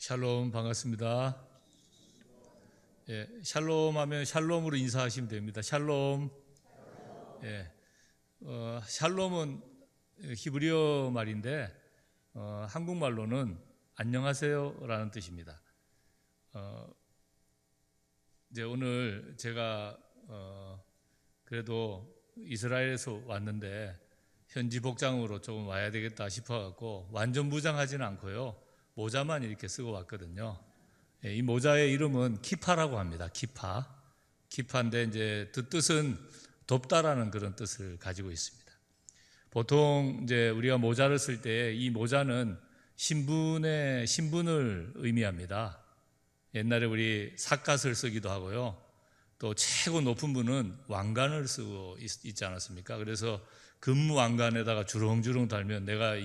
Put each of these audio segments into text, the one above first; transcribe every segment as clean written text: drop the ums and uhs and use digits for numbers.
샬롬 반갑습니다. 예, 샬롬 하면 샬롬으로 인사하시면 됩니다. 샬롬. 예, 샬롬은 히브리어 말인데 한국말로는 안녕하세요라는 뜻입니다. 이제 오늘 제가 그래도 이스라엘에서 왔는데 현지 복장으로 조금 와야 되겠다 싶어갖고 완전 무장하지는 않고요. 모자만 이렇게 쓰고 왔거든요. 이 모자의 이름은 키파라고 합니다. 키파인데 이제 뜻은 덥다라는 그런 뜻을 가지고 있습니다. 보통 이제 우리가 모자를 쓸 때 이 모자는 신분을 의미합니다. 옛날에 우리 삿갓을 쓰기도 하고요. 또 최고 높은 분은 왕관을 쓰고 있지 않았습니까? 그래서 금 왕관에다가 주렁주렁 달면 내가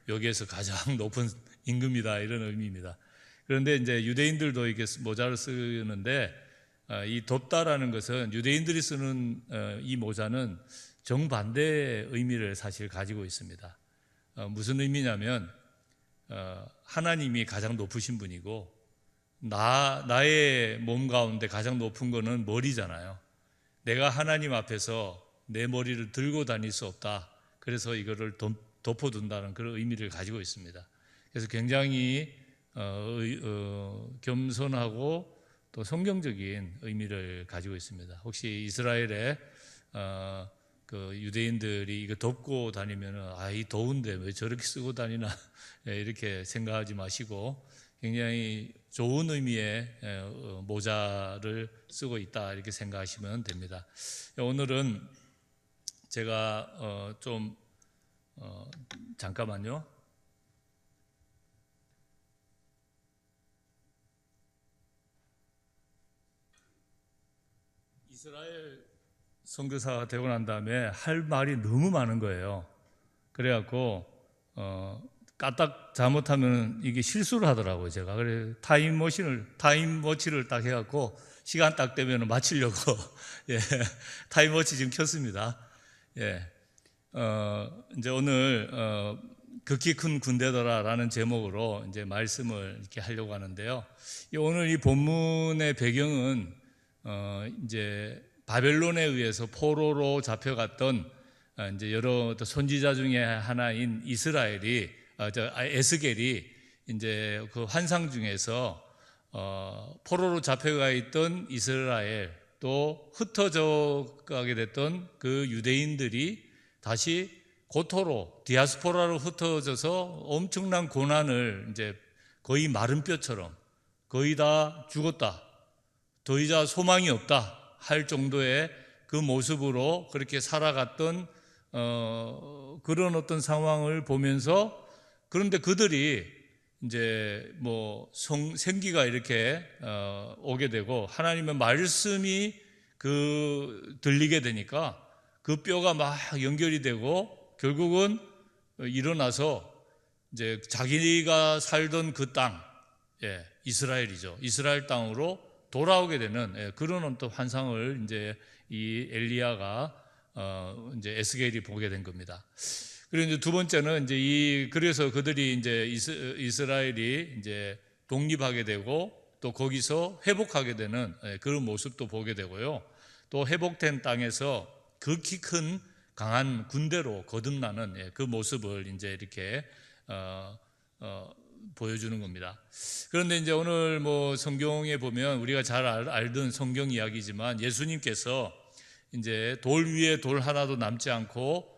여기에서 가장 높은 임금이다 이런 의미입니다. 그런데 이제 유대인들도 이렇게 모자를 쓰는데 이 덥다라는 것은 유대인들이 쓰는 이 모자는 정반대의 의미를 사실 가지고 있습니다. 무슨 의미냐면 하나님이 가장 높으신 분이고 나의 몸 가운데 가장 높은 거는 머리잖아요. 내가 하나님 앞에서 내 머리를 들고 다닐 수 없다. 그래서 이거를 덮어둔다는 그런 의미를 가지고 있습니다. 그래서 굉장히 겸손하고 또 성경적인 의미를 가지고 있습니다. 혹시 이스라엘에 그 유대인들이 이거 덮고 다니면은 이 더운데 왜 저렇게 쓰고 다니나 이렇게 생각하지 마시고 굉장히 좋은 의미의 모자를 쓰고 있다 이렇게 생각하시면 됩니다. 오늘은 제가 잠깐만요. 이스라엘 선교사가 되고 난 다음에 할 말이 너무 많은 거예요. 그래갖고 까딱 잘못하면 이게 실수를 하더라고요. 제가 그래 타임워치를 딱 해갖고 시간 딱 되면 마치려고 예, 타임워치 지금 켰습니다. 예, 이제 오늘 극히 큰 군대더라라는 제목으로 이제 말씀을 이렇게 하려고 하는데요. 오늘 이 본문의 배경은 이제 바벨론에 의해서 포로로 잡혀갔던 이제 여러 선지자 중에 하나인 에스겔이 이제 그 환상 중에서 포로로 잡혀가 있던 이스라엘 또 흩어져 가게 됐던 그 유대인들이 다시 고토로 디아스포라로 흩어져서 엄청난 고난을 이제 거의 마른 뼈처럼 거의 다 죽었다. 더 이상 소망이 없다 할 정도의 그 모습으로 그렇게 살아갔던 그런 어떤 상황을 보면서 그런데 그들이 이제 생기가 이렇게 오게 되고 하나님의 말씀이 들리게 되니까 그 뼈가 막 연결이 되고 결국은 일어나서 이제 자기가 살던 그 땅, 이스라엘이죠. 이스라엘 땅으로 돌아오게 되는 그런 어떤 환상을 이제 이 엘리야가 이제 에스겔이 보게 된 겁니다. 그리고 이제 두 번째는 이제 그래서 그들이 이제 이스라엘이 이제 독립하게 되고 또 거기서 회복하게 되는 그런 모습도 보게 되고요. 또 회복된 땅에서 극히 큰 강한 군대로 거듭나는 그 모습을 이제 이렇게 보여주는 겁니다. 그런데 이제 오늘 성경에 보면 우리가 잘 알던 성경 이야기지만 예수님께서 이제 돌 위에 돌 하나도 남지 않고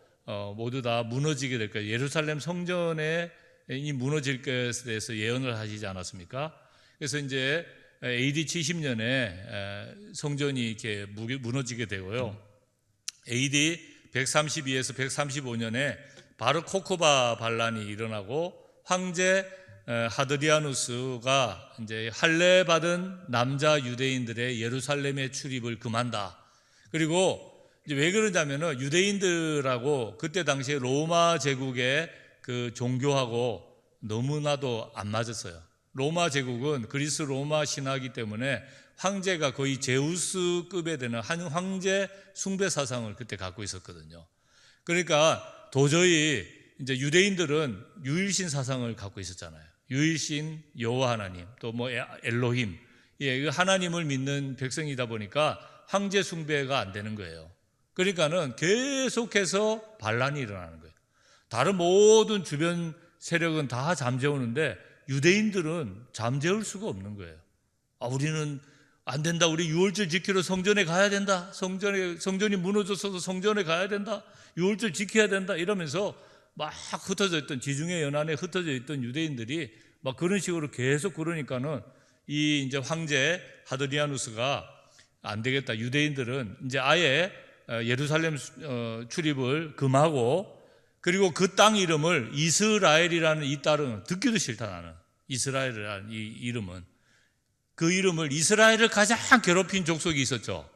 모두 다 무너지게 될 거예요. 예루살렘 성전에 무너질 것에 대해서 예언을 하시지 않았습니까? 그래서 이제 AD 70년에 성전이 이렇게 무너지게 되고요. AD 132에서 135년에 바르 코코바 반란이 일어나고 황제 하드리아누스가 이제 할례 받은 남자 유대인들의 예루살렘의 출입을 금한다. 그리고 이제 왜 그러냐면은 유대인들하고 그때 당시에 로마 제국의 그 종교하고 너무나도 안 맞았어요. 로마 제국은 그리스 로마 신화이기 때문에 황제가 거의 제우스급에 되는 한 황제 숭배 사상을 그때 갖고 있었거든요. 그러니까 도저히 이제 유대인들은 유일신 사상을 갖고 있었잖아요. 유일신 여호와 하나님, 또 뭐 엘로힘, 그 하나님을 믿는 백성이다 보니까 황제 숭배가 안 되는 거예요. 그러니까는 계속해서 반란이 일어나는 거예요. 다른 모든 주변 세력은 다 잠재우는데 유대인들은 잠재울 수가 없는 거예요. 우리는 안 된다. 우리 유월절 지키러 성전에 가야 된다. 성전이 무너졌어도 성전에 가야 된다. 유월절 지켜야 된다. 이러면서 막 흩어져 있던, 지중해 연안에 흩어져 있던 유대인들이 막 그런 식으로 계속 그러니까는 이 이제 황제 하드리아누스가 안 되겠다. 유대인들은 이제 아예 예루살렘 출입을 금하고, 그리고 그 땅 이름을 이스라엘이라는, 이 딸은 듣기도 싫다 나는. 이스라엘이라는 이 이름은, 그 이름을, 이스라엘을 가장 괴롭힌 족속이 있었죠.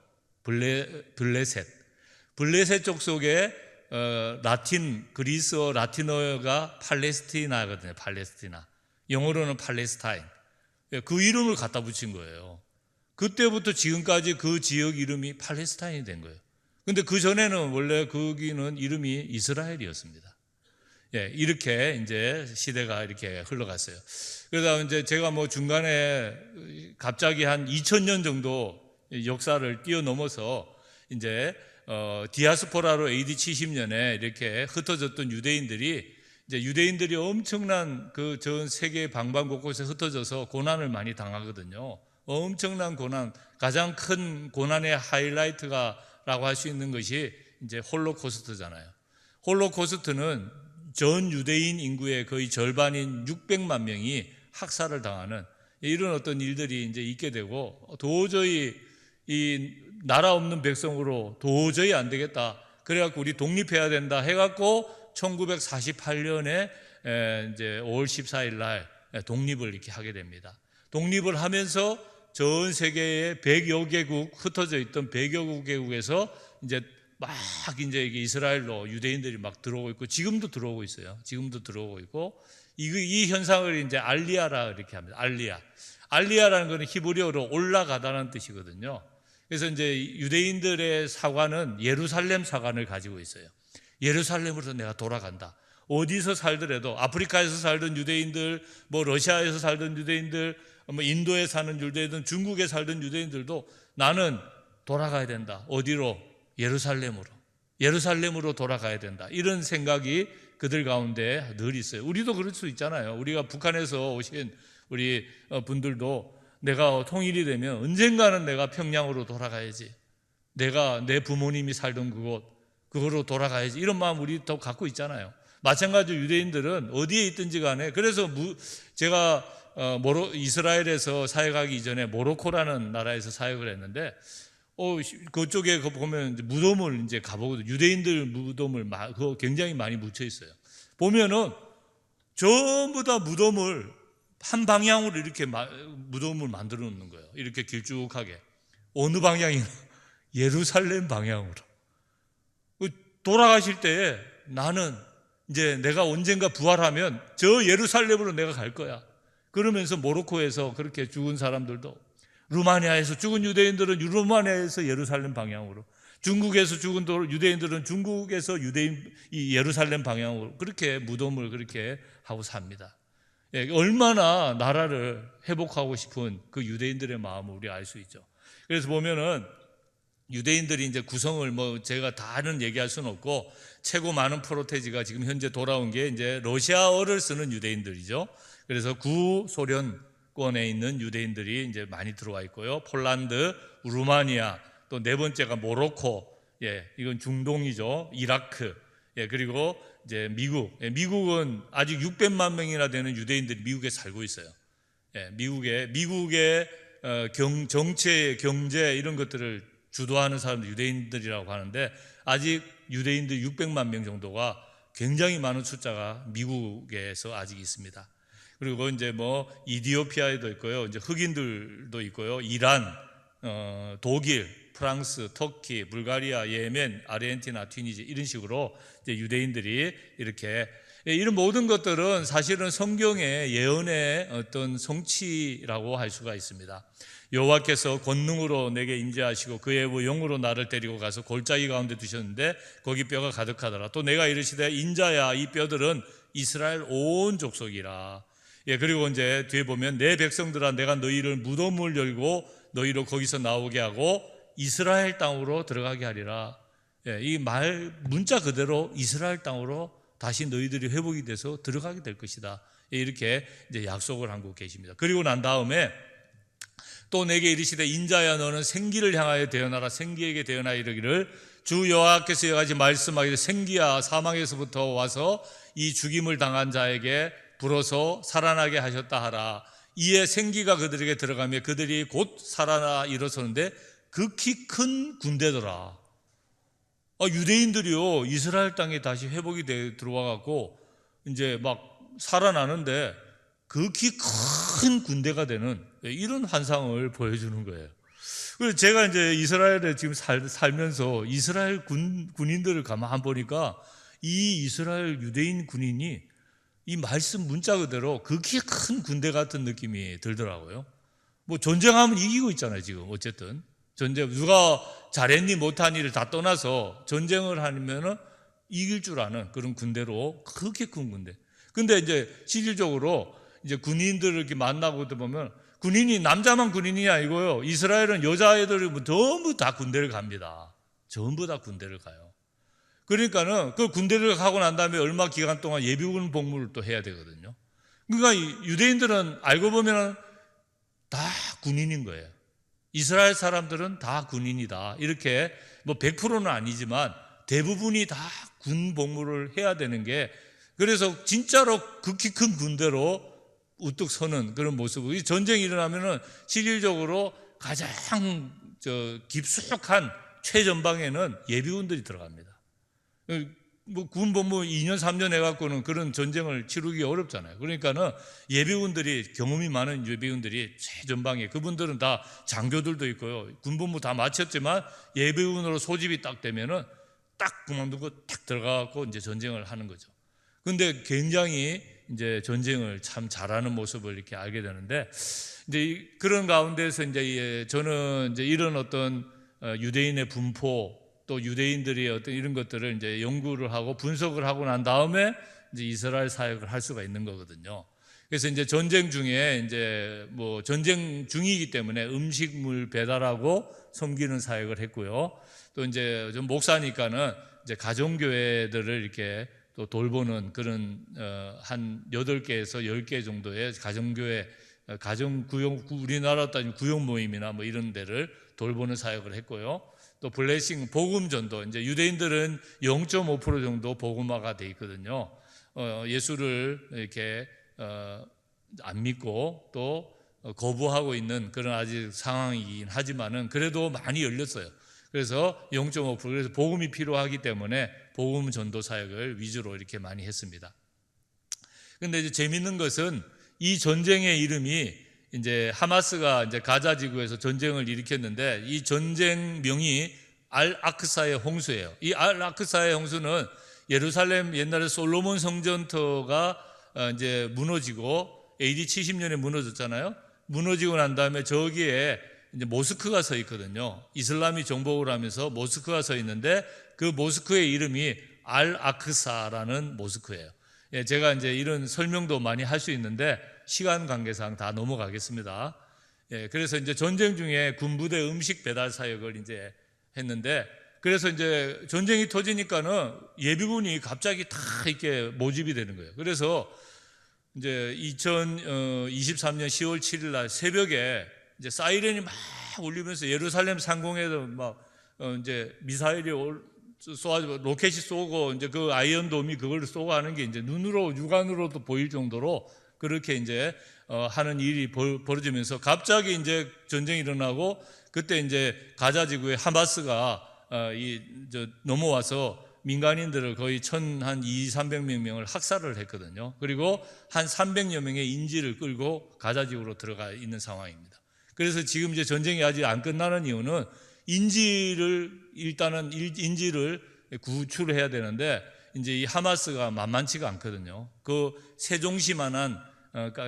블레셋 족속의 그리스어 라틴어가 팔레스티나거든요. 팔레스티나. 영어로는 팔레스타인. 그 이름을 갖다 붙인 거예요. 그때부터 지금까지 그 지역 이름이 팔레스타인이 된 거예요. 근데 그 전에는 원래 거기는 이름이 이스라엘이었습니다. 이렇게 이제 시대가 이렇게 흘러갔어요. 그러다 이제 제가 뭐 중간에 갑자기 한 2000년 정도 역사를 뛰어넘어서 이제 디아스포라로 AD 70년에 이렇게 흩어졌던 유대인들이, 이제 유대인들이 엄청난 그 전 세계 방방곳곳에 흩어져서 고난을 많이 당하거든요. 엄청난 고난, 가장 큰 고난의 하이라이트가라고 할 수 있는 것이 이제 홀로코스트잖아요. 홀로코스트는 전 유대인 인구의 거의 절반인 600만 명이 학살을 당하는 이런 어떤 일들이 이제 있게 되고, 도저히 이 나라 없는 백성으로 도저히 안 되겠다. 그래갖고 우리 독립해야 된다 해갖고 1948년에 이제 5월 14일 날 독립을 이렇게 하게 됩니다. 독립을 하면서 전 세계의 100여 개국, 흩어져 있던 100여 개국에서 이제 막 이제 이스라엘로 유대인들이 막 들어오고 있고, 지금도 들어오고 있어요. 지금도 들어오고 있고, 이 현상을 이제 알리야라 이렇게 합니다. 알리야라는 것은 히브리어로 올라가다는 뜻이거든요. 그래서 이제 유대인들의 사관은 예루살렘 사관을 가지고 있어요. 예루살렘으로 내가 돌아간다. 어디서 살더라도, 아프리카에서 살던 유대인들, 뭐 러시아에서 살던 유대인들, 뭐 인도에 사는 유대인들, 중국에 살던 유대인들도 나는 돌아가야 된다. 어디로? 예루살렘으로 돌아가야 된다. 이런 생각이 그들 가운데 늘 있어요. 우리도 그럴 수 있잖아요. 우리가 북한에서 오신 우리 분들도 내가 통일이 되면 언젠가는 내가 평양으로 돌아가야지. 내가 내 부모님이 살던 그거로 돌아가야지. 이런 마음 우리 더 갖고 있잖아요. 마찬가지로 유대인들은 어디에 있든지 간에, 그래서 제가 이스라엘에서 사역하기 이전에 모로코라는 나라에서 사역을 했는데, 그쪽에 보면 무덤을 이제 가보거든요. 유대인들 무덤을 그거 굉장히 많이 묻혀 있어요. 보면은 전부 다 무덤을 한 방향으로 이렇게 무덤을 만들어 놓는 거예요. 이렇게 길쭉하게. 어느 방향이나? 예루살렘 방향으로. 돌아가실 때에 나는 이제 내가 언젠가 부활하면 저 예루살렘으로 내가 갈 거야. 그러면서 모로코에서 그렇게 죽은 사람들도, 루마니아에서 죽은 유대인들은 루마니아에서 예루살렘 방향으로, 중국에서 죽은 유대인들은 중국에서 예루살렘 방향으로 그렇게 무덤을 그렇게 하고 삽니다. 얼마나 나라를 회복하고 싶은 그 유대인들의 마음을 우리 알 수 있죠. 그래서 보면은 유대인들이 이제 구성을 뭐 제가 다는 얘기할 수는 없고, 최고 많은 프로테지가 지금 현재 돌아온 게 이제 러시아어를 쓰는 유대인들이죠. 그래서 구소련권에 있는 유대인들이 이제 많이 들어와 있고요. 폴란드, 루마니아, 또 네 번째가 모로코, 이건 중동이죠. 이라크, 그리고 이제 미국은 아직 600만 명이나 되는 유대인들이 미국에 살고 있어요. 미국의 정치, 경제 이런 것들을 주도하는 사람들 유대인들이라고 하는데, 아직 유대인들 600만 명 정도가, 굉장히 많은 숫자가 미국에서 아직 있습니다. 그리고 이제 뭐 이디오피아에도 있고요, 이제 흑인들도 있고요, 이란, 독일, 프랑스, 터키, 불가리아, 예멘, 아르헨티나, 튀니지, 이런 식으로 이제 유대인들이 이렇게, 이런 모든 것들은 사실은 성경의 예언의 어떤 성취라고 할 수가 있습니다. 여호와께서 권능으로 내게 임재하시고 그의 영으로 나를 데리고 가서 골짜기 가운데 두셨는데 거기 뼈가 가득하더라. 또 내가 이르시되 인자야, 이 뼈들은 이스라엘 온 족속이라. 그리고 이제 뒤에 보면 내 백성들아 내가 너희를 무덤을 열고 너희를 거기서 나오게 하고 이스라엘 땅으로 들어가게 하리라. 이 말 문자 그대로 이스라엘 땅으로 다시 너희들이 회복이 돼서 들어가게 될 것이다. 이렇게 이제 약속을 하고 계십니다. 그리고 난 다음에 또 내게 이르시되 인자야 너는 생기를 향하여 대언하라. 생기에게 대언하여 이르기를 주 여호와께서 여기까지 말씀하기를 생기야 사망에서부터 와서 이 죽임을 당한 자에게 불어서 살아나게 하셨다 하라. 이에 생기가 그들에게 들어가며 그들이 곧 살아나 일어서는데 극히 큰 군대더라. 유대인들이요 이스라엘 땅에 다시 회복이 들어와갖고 이제 막 살아나는데 극히 큰 군대가 되는 이런 환상을 보여주는 거예요. 그래서 제가 이제 이스라엘에 지금 살면서 이스라엘 군인들을 가만 보니까 이 이스라엘 유대인 군인이 이 말씀 문자 그대로 극히 큰 군대 같은 느낌이 들더라고요. 뭐 전쟁하면 이기고 있잖아요 지금. 어쨌든 전쟁 누가 잘했니 못하니를 다 떠나서 전쟁을 하면은 이길 줄 아는 그런 군대로 그렇게 큰 군대. 근데 이제 실질적으로 이제 군인들을 이렇게 만나고 보면 군인이 남자만 군인이 아니고요. 이스라엘은 여자애들이 전부 다 군대를 갑니다. 전부 다 군대를 가요. 그러니까는 그 군대를 가고 난 다음에 얼마 기간 동안 예비군 복무를 또 해야 되거든요. 그러니까 유대인들은 알고 보면 다 군인인 거예요. 이스라엘 사람들은 다 군인이다. 이렇게 뭐 100%는 아니지만 대부분이 다 군 복무를 해야 되는 게 그래서 진짜로 극히 큰 군대로 우뚝 서는 그런 모습. 이 전쟁이 일어나면은 실질적으로 가장 깊숙한 최전방에는 예비군들이 들어갑니다. 뭐 군복무 2년 3년 해갖고는 그런 전쟁을 치르기 어렵잖아요. 그러니까는 예비군들이 경험이 많은 예비군들이 최전방에 그분들은 다 장교들도 있고요. 군복무 다 마쳤지만 예비군으로 소집이 딱 되면은 딱 그만두고 딱 들어가갖고 이제 전쟁을 하는 거죠. 근데 굉장히 이제 전쟁을 참 잘하는 모습을 이렇게 알게 되는데 이제 그런 가운데서 이제 저는 이제 이런 어떤 유대인의 분포 또 유대인들이 어떤 이런 것들을 이제 연구를 하고 분석을 하고 난 다음에 이제 이스라엘 사역을 할 수가 있는 거거든요. 그래서 이제 전쟁 중에 이제 뭐 전쟁 중이기 때문에 음식물 배달하고 섬기는 사역을 했고요. 또 이제 좀 목사니까는 이제 가정교회들을 이렇게 또 돌보는 그런 한 8개에서 10개 정도의 가정교회, 가정구역, 우리나라 따지면 구역 모임이나 뭐 이런 데를 돌보는 사역을 했고요. 또 블레싱, 복음 전도, 이제 유대인들은 0.5% 정도 복음화가 돼 있거든요. 예수를 이렇게 안 믿고 또 거부하고 있는 그런 아직 상황이긴 하지만은 그래도 많이 열렸어요. 그래서 0.5%, 그래서 복음이 필요하기 때문에 복음 전도 사역을 위주로 이렇게 많이 했습니다. 근데 이제 재밌는 것은 이 전쟁의 이름이 이제 하마스가 이제 가자 지구에서 전쟁을 일으켰는데 이 전쟁명이 알-아크사의 홍수예요. 이 알-아크사의 홍수는 예루살렘 옛날에 솔로몬 성전터가 이제 무너지고 AD 70년에 무너졌잖아요. 무너지고 난 다음에 저기에 이제 모스크가 서 있거든요. 이슬람이 정복을 하면서 모스크가 서 있는데 그 모스크의 이름이 알-아크사라는 모스크예요. 제가 이제 이런 설명도 많이 할 수 있는데 시간 관계상 다 넘어가겠습니다. 그래서 이제 전쟁 중에 군부대 음식 배달 사역을 이제 했는데 그래서 이제 전쟁이 터지니까는 예비군이 갑자기 다 이렇게 모집이 되는 거예요. 그래서 이제 2023년 10월 7일 날 새벽에 이제 사이렌이 막 울리면서 예루살렘 상공에도 막 이제 미사일이 로켓이 쏘고 이제 그 아이언돔이 그걸 쏘고 하는 게 이제 눈으로 육안으로도 보일 정도로 그렇게 이제 하는 일이 벌어지면서 갑자기 이제 전쟁이 일어나고 그때 이제 가자 지구에 하마스가 넘어와서 민간인들을 거의 한 200~300명을 학살을 했거든요. 그리고 한 300여 명의 인질을 끌고 가자 지구로 들어가 있는 상황입니다. 그래서 지금 이제 전쟁이 아직 안 끝나는 이유는 일단은 인질을 구출해야 되는데 이제 이 하마스가 만만치가 않거든요. 그 세종시만한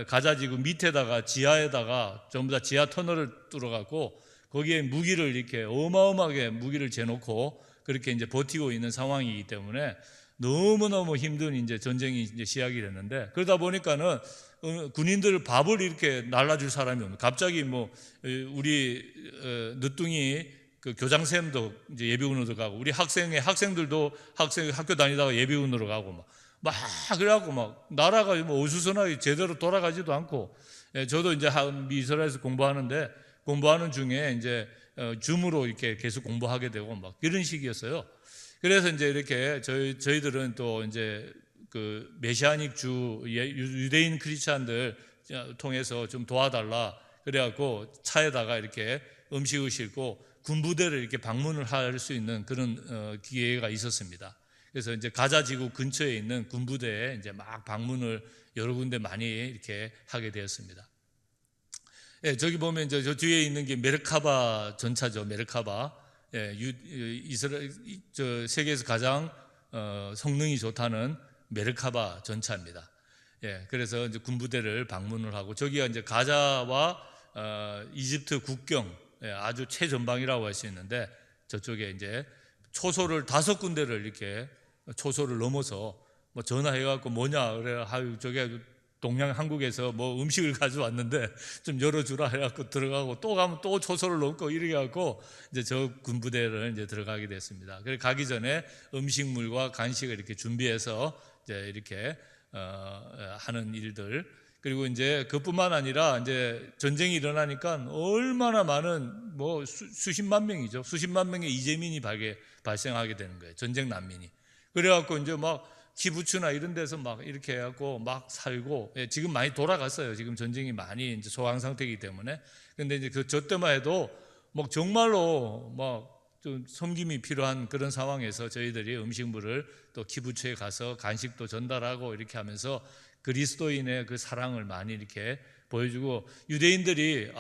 가자지구 밑에다가 지하에다가 전부 다 지하 터널을 뚫어갖고 거기에 무기를 이렇게 어마어마하게 무기를 재놓고 그렇게 이제 버티고 있는 상황이기 때문에 너무너무 힘든 이제 전쟁이 이제 시작이 됐는데, 그러다 보니까는 군인들 밥을 이렇게 날라줄 사람이 없는, 갑자기 뭐 우리 늦둥이 그 교장쌤도 이제 예비군으로 가고, 우리 학생들도 학교 다니다가 예비군으로 가고 막 그래갖고 막 나라가 뭐 어수선하게 제대로 돌아가지도 않고, 저도 이제 이스라엘에서 공부하는 중에 이제 줌으로 이렇게 계속 공부하게 되고 막 이런 식이었어요. 그래서 이제 이렇게 저희들은 또 이제 그 메시아닉 유대인 크리스찬들 통해서 좀 도와달라 그래갖고 차에다가 이렇게 음식을 싣고 군부대를 이렇게 방문을 할 수 있는 그런 기회가 있었습니다. 그래서 이제 가자 지구 근처에 있는 군부대에 이제 막 방문을 여러 군데 많이 이렇게 하게 되었습니다. 예, 저기 보면 이제 저 뒤에 있는 게 메르카바 전차죠. 메르카바. 예, 이스라엘 세계에서 가장 성능이 좋다는 메르카바 전차입니다. 예, 그래서 이제 군부대를 방문을 하고, 저기가 이제 가자와 이집트 국경, 예, 아주 최전방이라고 할 수 있는데, 저쪽에 이제 초소를 5군데를 이렇게 초소를 넘어서 뭐 전화해갖고 뭐냐 그래, 저게 한국에서 뭐 음식을 가져왔는데 좀 열어주라 해갖고 들어가고, 또 가면 또 초소를 넘고 이렇게 해갖고 이제 저 군부대를 이제 들어가게 됐습니다. 그래서 가기 전에 음식물과 간식을 이렇게 준비해서 이제 이렇게 하는 일들, 그리고 이제 그뿐만 아니라 이제 전쟁이 일어나니까 얼마나 많은 뭐 수십만 명의 이재민이 발생하게 되는 거예요. 전쟁 난민이. 그래갖고 이제 막 키부츠나 이런 데서 막 이렇게 해갖고 막 살고, 예, 지금 많이 돌아갔어요. 지금 전쟁이 많이 이제 소강 상태이기 때문에. 근데 이제 저 때만 해도 뭐 정말로 막 좀 섬김이 필요한 그런 상황에서 저희들이 음식물을 또 키부츠에 가서 간식도 전달하고 이렇게 하면서 그리스도인의 그 사랑을 많이 이렇게 보여주고, 유대인들이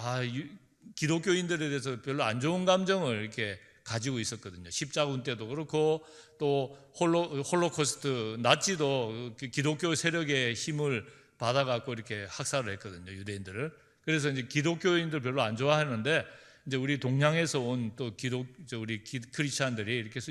기독교인들에 대해서 별로 안 좋은 감정을 이렇게 가지고 있었거든요. 십자군 때도 그렇고, 또 홀로코스트 나치도 기독교 세력의 힘을 받아갖고 이렇게 학살을 했거든요, 유대인들을. 그래서 이제 기독교인들 별로 안 좋아하는데, 이제 우리 동양에서 온 또 우리 크리스찬들이 이렇게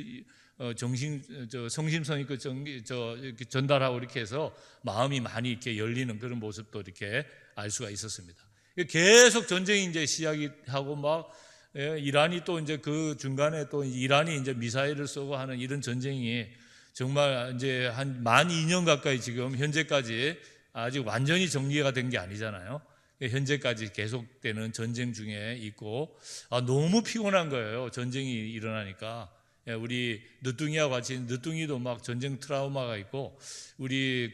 성심성 있고 이렇게 전달하고 이렇게 해서 마음이 많이 이렇게 열리는 그런 모습도 이렇게 알 수가 있었습니다. 계속 전쟁이 이제 시작이 하고 막, 예, 이란이 또 이제 그 중간에 또 이란이 이제 미사일을 쏘고 하는 이런 전쟁이 정말 이제 한 만 2년 가까이 지금 현재까지 아직 완전히 정리가 된 게 아니잖아요. 현재까지 계속되는 전쟁 중에 있고, 너무 피곤한 거예요. 전쟁이 일어나니까. 우리 늦둥이와 같이, 늦둥이도 막 전쟁 트라우마가 있고, 우리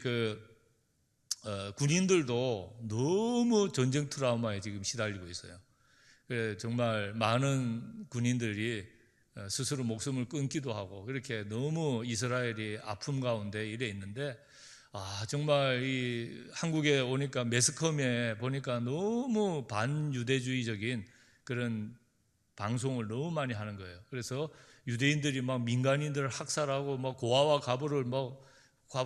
군인들도 너무 전쟁 트라우마에 지금 시달리고 있어요. 그래, 정말 많은 군인들이 스스로 목숨을 끊기도 하고, 그렇게 너무 이스라엘이 아픔 가운데 이래 있는데, 정말 이 한국에 오니까 매스컴에 보니까 너무 반유대주의적인 그런 방송을 너무 많이 하는 거예요. 그래서 유대인들이 막 민간인들을 학살하고 막 고아와 가부를 막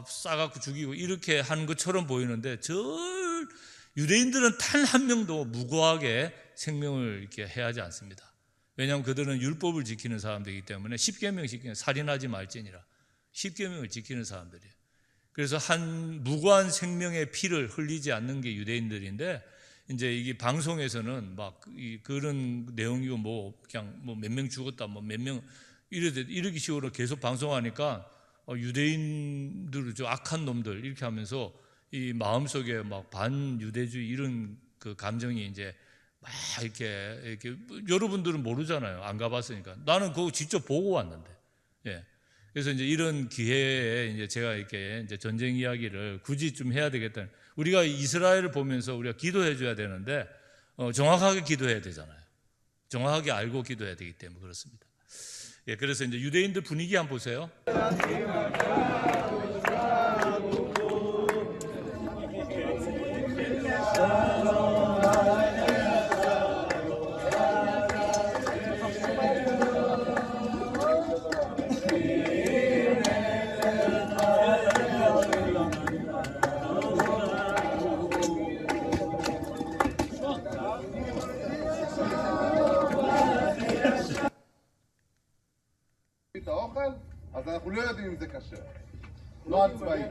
싸갖고 죽이고 이렇게 하는 것처럼 보이는데, 유대인들은 단 한 명도 무고하게 생명을 이렇게 해하지 않습니다. 왜냐하면 그들은 율법을 지키는 사람들이기 때문에, 10계명 지키는, 살인하지 말지니라 10계명을 지키는 사람들이에요. 그래서 한 무고한 생명의 피를 흘리지 않는 게 유대인들인데, 이제 이게 방송에서는 막 그런 내용이고 뭐 그냥 뭐 몇 명 죽었다 뭐 몇 명 이러기 식으로 계속 방송하니까, 유대인들 저 악한 놈들 이렇게 하면서 이 마음속에 막 반유대주의 이런 그 감정이 이제 막 이렇게 여러분들은 모르잖아요. 안 가봤으니까. 나는 그거 직접 보고 왔는데. 예. 그래서 이제 이런 기회에 이제 제가 이렇게 이제 전쟁 이야기를 굳이 좀 해야 되겠다. 우리가 이스라엘을 보면서 우리가 기도해 줘야 되는데, 정확하게 기도해야 되잖아요. 정확하게 알고 기도해야 되기 때문에 그렇습니다. 예, 그래서 이제 유대인들 분위기 한번 보세요. את האוכל, אז אנחנו לא יודעים אם זה כשר. לא הצבאי.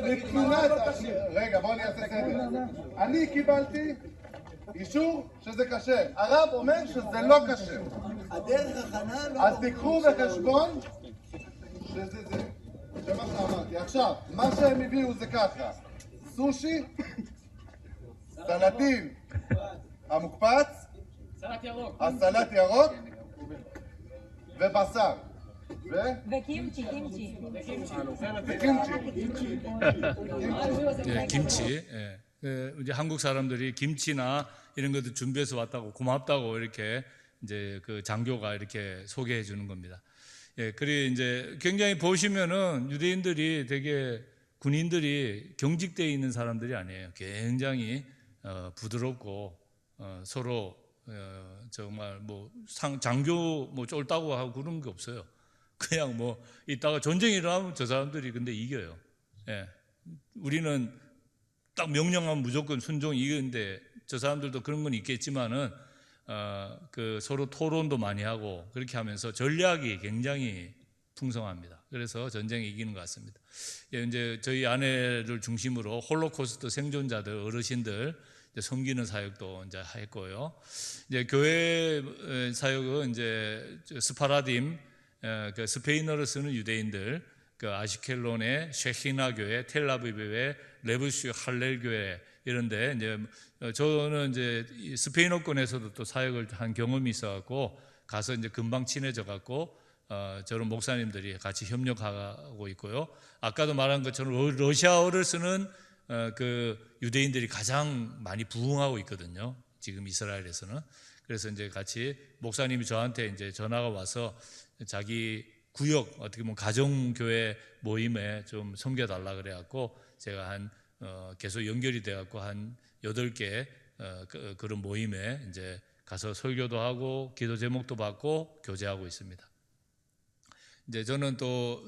מבחינת, רגע בוא אני אעשה סדר. אני קיבלתי אישור שזה כשר, הרב אומר שזה לא כשר. אז תיקחו בחשבון שזה זה. זה מה שאמרתי. עכשיו, מה שהם הביאו זה ככה: סושי, סלטים המוקפץ, הסלט ירוק ובשר וקימצ'י. 김치. 이제 한국 사람들이 김치나 이런 것도 준비해서 왔다고 고맙다고 이렇게 이제 그 장교가 이렇게 소개해 주는 겁니다. 그리고 이제 굉장히 보시면은 유대인들이 되게 군인들이 경직되어 있는 사람들이 아니에요. 굉장히 부드럽고 서로 정말 뭐 장교 뭐 쫄다고 하고 그런 게 없어요. 그냥 뭐 이따가 전쟁이 일어나면 저 사람들이 근데 이겨요. 우리는 딱 명령하면 무조건 순종 이기는데 저 사람들도 그런 건 있겠지만은 그 서로 토론도 많이 하고 그렇게 하면서 전략이 굉장히 풍성합니다. 그래서 전쟁에 이기는 것 같습니다. 이제 저희 아내를 중심으로 홀로코스트 생존자들 어르신들 이제 섬기는 사역도 이제 했고요. 이제 교회 사역은 이제 스파라딤 그 스페인어를 쓰는 유대인들, 그 아시켈론의 셰히나 교회, 텔아비브의 레브슈 할렐 교회 이런데 이제 저는 이제 스페인어권에서도 또 사역을 한 경험이 있어갖고 가서 이제 금방 친해져갖고 저런 목사님들이 같이 협력하고 있고요. 아까도 말한 것처럼 러시아어를 쓰는 그 유대인들이 가장 많이 부흥하고 있거든요. 지금 이스라엘에서는. 그래서 이제 같이 목사님이 저한테 이제 전화가 와서 자기 구역 어떻게 보면 가정교회 모임에 좀 섬겨달라 그래갖고 제가 한 계속 연결이 돼갖고 한 8개 그런 모임에 이제 가서 설교도 하고 기도 제목도 받고 교제하고 있습니다. 이제 저는 또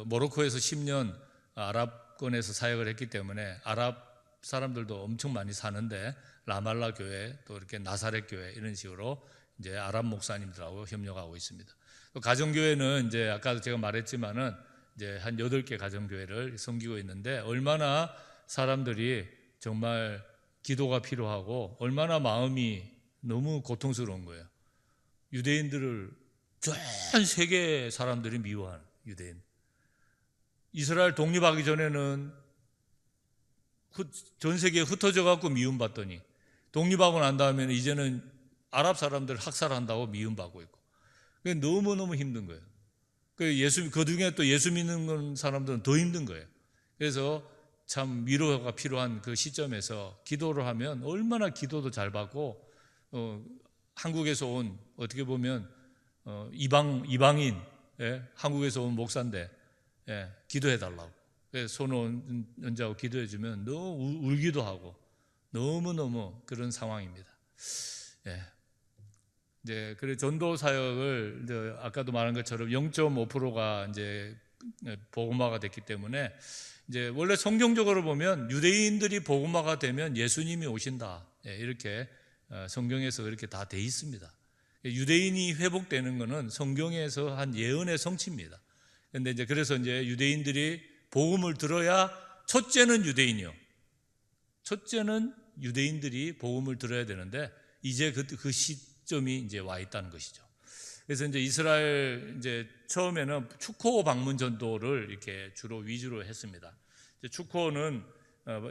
모로코에서 10년 아랍권에서 사역을 했기 때문에 아랍 사람들도 엄청 많이 사는데 라말라 교회 또 이렇게 나사렛 교회 이런 식으로 이제 아랍 목사님들하고 협력하고 있습니다. 또 가정교회는 이제 아까도 제가 말했지만은 이제 한 8개 가정교회를 섬기고 있는데 얼마나 사람들이 정말 기도가 필요하고 얼마나 마음이 너무 고통스러운 거예요. 유대인들을 전 세계 사람들이 미워하는 유대인. 이스라엘 독립하기 전에는 전 세계에 흩어져 갖고 미움받더니 독립하고 난 다음에는 이제는 아랍 사람들 학살한다고 미움받고 있고 너무너무 힘든 거예요. 그 중에 또 예수 믿는 사람들은 더 힘든 거예요. 그래서 참 위로가 필요한 그 시점에서 기도를 하면 얼마나 기도도 잘 받고 한국에서 온 어떻게 보면 이방인 한국에서 온 목사인데 기도해 달라고 손을 얹자고 기도해 주면 너무 울기도 하고 너무너무 그런 상황입니다. 이제 그래 전도 사역을 이제 아까도 말한 것처럼 0.5%가 이제 복음화가 됐기 때문에 이제 원래 성경적으로 보면 유대인들이 복음화가 되면 예수님이 오신다 이렇게 성경에서 그렇게 다 돼 있습니다. 유대인이 회복되는 것은 성경에서 한 예언의 성취입니다. 그런데 이제 그래서 이제 유대인들이 복음을 들어야 첫째는 유대인이요. 첫째는 유대인들이 복음을 들어야 되는데 이제 그 시점이 이제 와 있다는 것이죠. 그래서 이제 이스라엘 이제 처음에는 축호 방문 전도를 이렇게 주로 위주로 했습니다. 축호는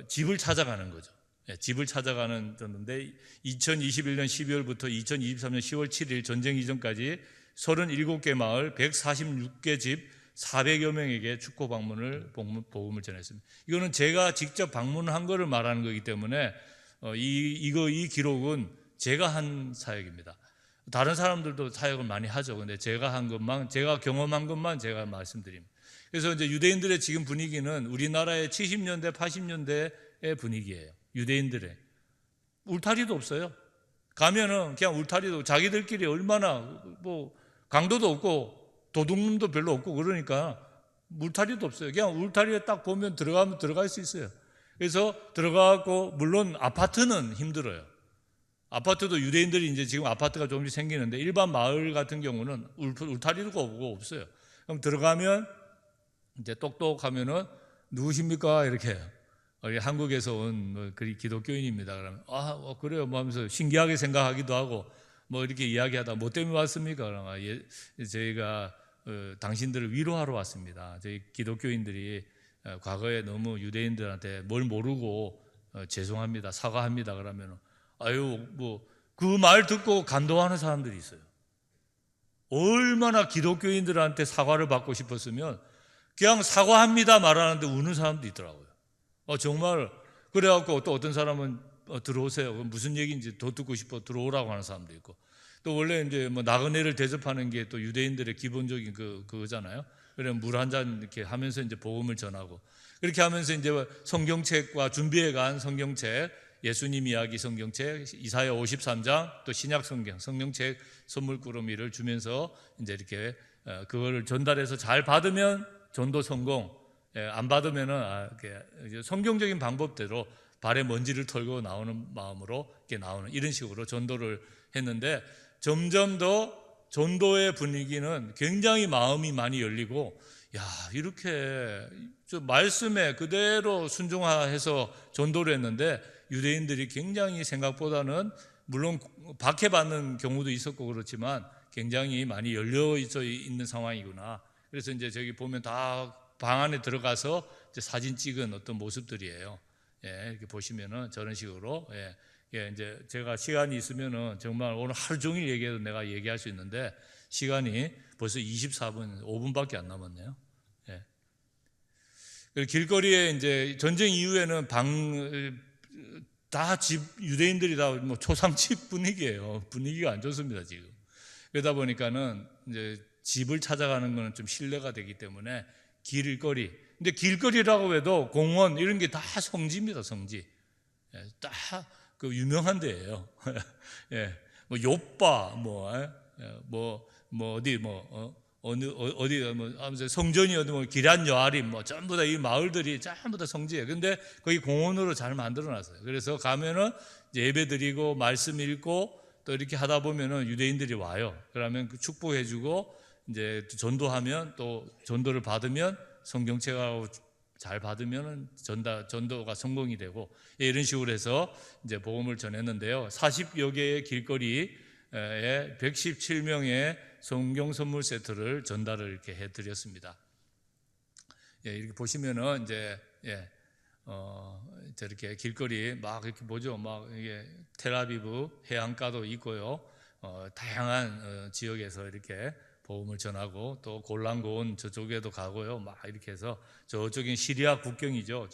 집을 찾아가는 거죠. 집을 찾아가는 전도인데 2021년 12월부터 2023년 10월 7일 전쟁 이전까지 37개 마을 146개 집 400여 명에게 축호 방문을 복음을 전했습니다. 이거는 제가 직접 방문한 거를 말하는 거기 때문에 이 기록은 제가 한 사역입니다. 다른 사람들도 사역을 많이 하죠. 근데 제가 한 것만, 제가 경험한 것만 제가 말씀드립니다. 그래서 이제 유대인들의 지금 분위기는 우리나라의 70년대, 80년대의 분위기예요. 유대인들의 울타리도 없어요. 가면은 그냥 울타리도 자기들끼리 얼마나 뭐 강도도 없고 도둑놈도 별로 없고 그러니까 울타리도 없어요. 그냥 울타리에 딱 보면 들어가면 들어갈 수 있어요. 그래서 들어가고 물론 아파트는 힘들어요. 아파트도 유대인들이 이제 지금 아파트가 조금씩 생기는데 일반 마을 같은 경우는 울타리도 없어요. 그럼 들어가면 이제 똑똑하면은 누구십니까? 이렇게 한국에서 온 기독교인입니다. 그러면 그래요 뭐 하면서 신기하게 생각하기도 하고 뭐 이렇게 이야기하다 뭐 때문에 왔습니까? 그러면 저희가 당신들을 위로하러 왔습니다. 저희 기독교인들이 과거에 너무 유대인들한테 뭘 모르고 죄송합니다, 사과합니다. 그러면 뭐 그 말 듣고 감동하는 사람들이 있어요. 얼마나 기독교인들한테 사과를 받고 싶었으면 그냥 사과합니다 말하는데 우는 사람도 있더라고요. 정말 그래갖고 또 어떤 사람은 들어오세요. 무슨 얘기인지 더 듣고 싶어 들어오라고 하는 사람도 있고 또 원래 이제 뭐 나그네를 대접하는 게 또 유대인들의 기본적인 그거잖아요. 그래 물 한 잔 이렇게 하면서 이제 복음을 전하고 그렇게 하면서 이제 성경책과 준비해 간 성경책 예수님 이야기 성경책 이사야 53장 또 신약 성경책 선물꾸러미를 주면서 이제 이렇게 그거를 전달해서 잘 받으면 전도 성공, 안 받으면은 성경적인 방법대로 발에 먼지를 털고 나오는 마음으로 이렇게 나오는 이런 식으로 전도를 했는데 점점 더 전도의 분위기는 굉장히 마음이 많이 열리고 이렇게 말씀에 그대로 순종해서 전도를 했는데 유대인들이 굉장히 생각보다는 물론 박해받는 경우도 있었고 그렇지만 굉장히 많이 열려 있는 상황이구나. 그래서 이제 저기 보면 다 방 안에 들어가서 이제 사진 찍은 어떤 모습들이에요. 이렇게 보시면은 저런 식으로 이제 제가 시간이 있으면은 정말 오늘 하루 종일 얘기해도 내가 얘기할 수 있는데 시간이 벌써 24분, 5분밖에 안 남았네요. 길거리에 이제 전쟁 이후에는 다 집 유대인들이 다 뭐 초상집 분위기예요. 분위기가 안 좋습니다 지금. 그러다 보니까는 이제 집을 찾아가는 거는 좀 신뢰가 되기 때문에 길거리. 근데 길거리라고 해도 공원 이런 게 다 성지입니다 성지. 다 그 유명한 데예요. 뭐 요빠 어디 성전이 어디 뭐 기란 여아림 뭐 전부 다 이 마을들이 전부 다 성지예요. 근데 거기 공원으로 잘 만들어 놨어요. 그래서 가면은 이제 예배 드리고 말씀 읽고 또 이렇게 하다 보면은 유대인들이 와요. 그러면 축복해 주고 이제 전도하면 또 전도를 받으면 성경책하고 잘 받으면은 전도가 성공이 되고 이런 식으로 해서 이제 복음을 전했는데요. 40여 개의 길거리에 117명의 성경 선물 세트를 전달을 이렇게 해드렸습니다. 이렇게 보시면은 이제 저렇게 길거리 막 이렇게 보죠. 막 이게 텔아비브 해안가도 있고요. 다양한 지역에서 이렇게 복음을 전하고 또 골란고온 저쪽에도 가고요. 막 이렇게 해서 저쪽엔 시리아 국경이죠.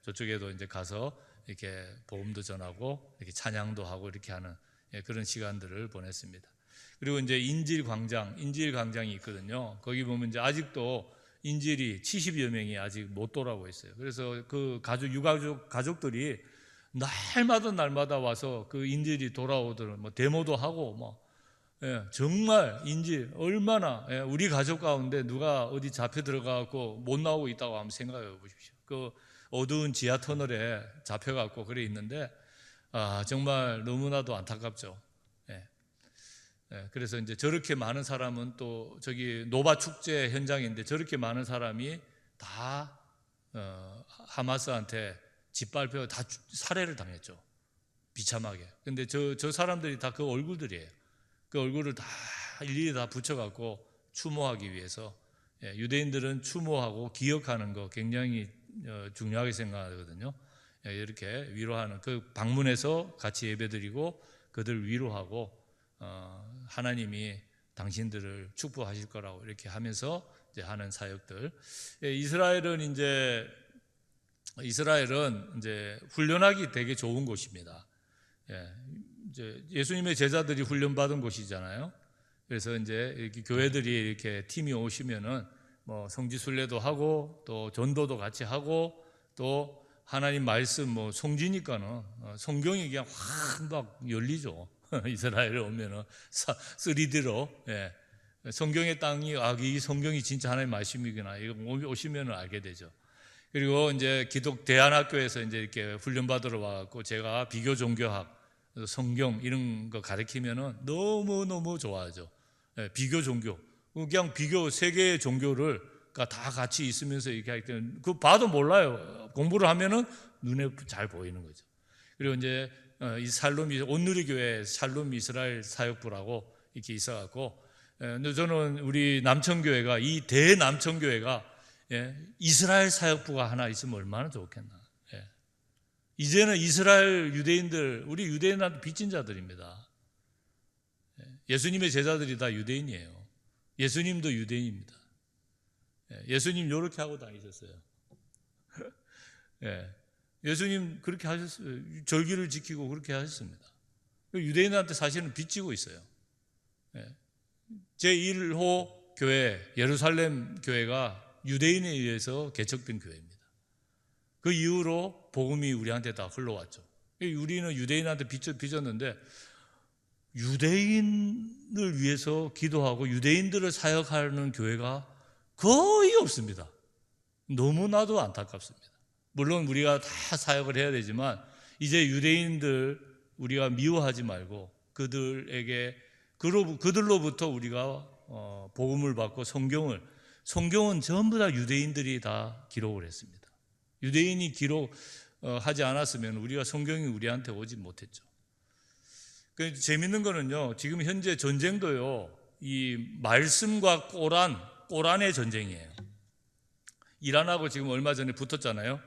저쪽에도 이제 가서 이렇게 복음도 전하고 이렇게 찬양도 하고 이렇게 하는 그런 시간들을 보냈습니다. 그리고 이제 인질 광장이 있거든요. 거기 보면 이제 아직도 인질이 70여 명이 아직 못 돌아오고 있어요. 그래서 그 유가족 가족들이 날마다 와서 그 인질이 돌아오도록 뭐 데모도 하고 정말 인질 얼마나 우리 가족 가운데 누가 어디 잡혀 들어가고 못 나오고 있다고 한번 생각해 보십시오. 그 어두운 지하 터널에 잡혀갖고 그래 있는데 정말 너무나도 안타깝죠. 그래서 이제 저렇게 많은 사람은 또 저기 노바 축제 현장인데 저렇게 많은 사람이 다 하마스한테 짓밟혀 다 살해를 당했죠. 비참하게. 근데 저 사람들이 다 그 얼굴들이에요. 그 얼굴을 다 일일이 다 붙여갖고 추모하기 위해서 유대인들은 추모하고 기억하는 거 굉장히 중요하게 생각하거든요. 이렇게 위로하는 그 방문해서 같이 예배드리고 그들 위로하고 하나님이 당신들을 축복하실 거라고 이렇게 하면서 이제 하는 사역들. 이스라엘은 이제 훈련하기 되게 좋은 곳입니다. 이제 예수님의 제자들이 훈련받은 곳이잖아요. 그래서 이제 이렇게 교회들이 이렇게 팀이 오시면은 뭐 성지순례도 하고 또 전도도 같이 하고 또 하나님 말씀 뭐 성지니까는 성경이 그냥 확 막 열리죠. 이스라엘에 오면은 3D로 성경의 땅이 이 성경이 진짜 하나님의 말씀이구나 이거 오시면은 알게 되죠. 그리고 이제 기독 대안학교에서 이제 이렇게 훈련 받으러 와갖고 제가 비교 종교학 성경 이런 거 가르치면은 너무 좋아하죠. 예, 비교 종교, 그냥 비교 세 개의 종교를 다 같이 있으면서 이렇게 할 때는 그 봐도 몰라요. 공부를 하면은 눈에 잘 보이는 거죠. 그리고 이제 이 샬롬 온누리교회 샬롬 이스라엘 사역부라고 이렇게 있어갖고, 근데 저는 우리 남천교회가 이 대남천교회가 이스라엘 사역부가 하나 있으면 얼마나 좋겠나. 이제는 이스라엘 유대인들, 우리 유대인한테 빚진 자들입니다. 예수님의 제자들이 다 유대인이에요. 예수님도 유대인입니다. 예수님 이렇게 하고 다니셨어요. 예수님 그렇게 하셨어요. 절기를 지키고 그렇게 하셨습니다. 유대인한테 사실은 빚지고 있어요. 제1호 교회, 예루살렘 교회가 유대인에 의해서 개척된 교회입니다. 그 이후로 복음이 우리한테 다 흘러왔죠. 우리는 유대인한테 빚졌는데 유대인을 위해서 기도하고 유대인들을 사역하는 교회가 거의 없습니다. 너무나도 안타깝습니다. 물론 우리가 다 사역을 해야 되지만 이제 유대인들 우리가 미워하지 말고 그들로부터 우리가 복음을 받고 성경은 전부 다 유대인들이 다 기록을 했습니다. 유대인이 기록하지 않았으면 우리가 성경이 우리한테 오지 못했죠. 재밌는 거는요, 지금 현재 전쟁도요, 이 말씀과 꼬란의 전쟁이에요. 이란하고 지금 얼마 전에 붙었잖아요.